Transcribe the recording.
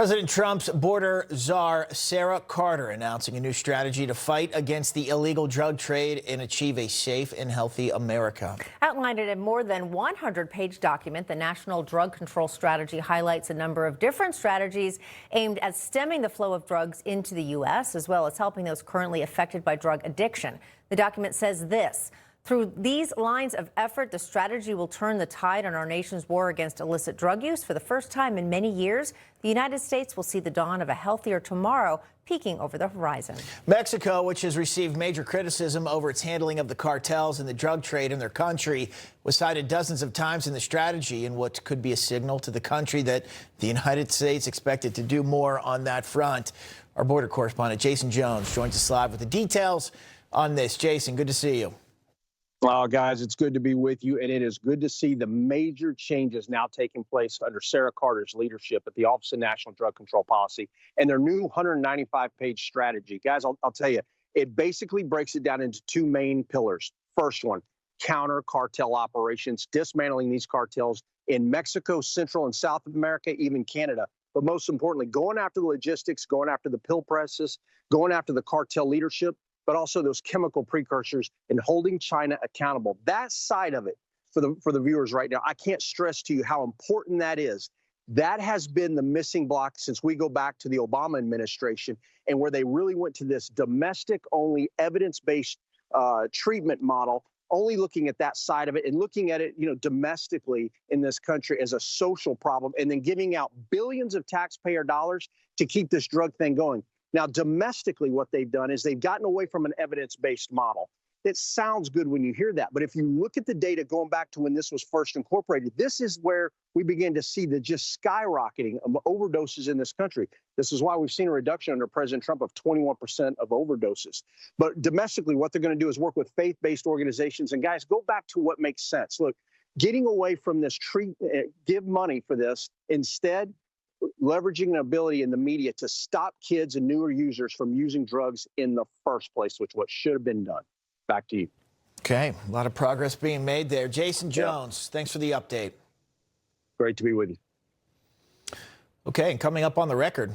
President Trump's border czar, Sarah Carter, announcing a new strategy to fight against the illegal drug trade and achieve a safe and healthy America. Outlined in a more than 100-page document, the National Drug Control Strategy highlights a number of different strategies aimed at stemming the flow of drugs into the U.S., as well as helping those currently affected by drug addiction. The document says this: through these lines of effort, the strategy will turn the tide on our nation's war against illicit drug use. For the first time in many years, the United States will see the dawn of a healthier tomorrow peeking over the horizon. Mexico, which has received major criticism over its handling of the cartels and the drug trade in their country, was cited dozens of times in the strategy in what could be a signal to the country that the United States expected to do more on that front. Our border correspondent, Jason Jones, joins us live with the details on this. Jason, good to see you. Well, guys, it's good to be with you, and it is good to see the major changes now taking place under Sarah Carter's leadership at the Office of National Drug Control Policy and their new 195-page strategy. Guys, I'll tell you, it basically breaks it down into two main pillars. First one, counter cartel operations, dismantling these cartels in Mexico, Central and South America, even Canada. But most importantly, going after the logistics, going after the pill presses, going after the cartel leadership, but also those chemical precursors and holding China accountable. That side of it, for the viewers right now, I can't stress to you how important that is. That has been the missing block since we go back to the Obama administration, and where they really went to this domestic-only, evidence-based treatment model, only looking at that side of it and looking at it, domestically in this country as a social problem, and then giving out billions of taxpayer dollars to keep this drug thing going. Now, domestically, what they've done is they've gotten away from an evidence-based model. It sounds good when you hear that, but if you look at the data going back to when this was first incorporated, this is where we begin to see the just skyrocketing of overdoses in this country. This is why we've seen a reduction under President Trump of 21% of overdoses. But domestically, what they're going to do is work with faith-based organizations. And guys, go back to what makes sense. Look, getting away from this give money for this, instead leveraging an ability in the media to stop kids and newer users from using drugs in the first place, which what should have been done. Back to you. Okay, a lot of progress being made there. Jason Jones, thanks for the update. Great to be with you. Okay, and coming up on the record,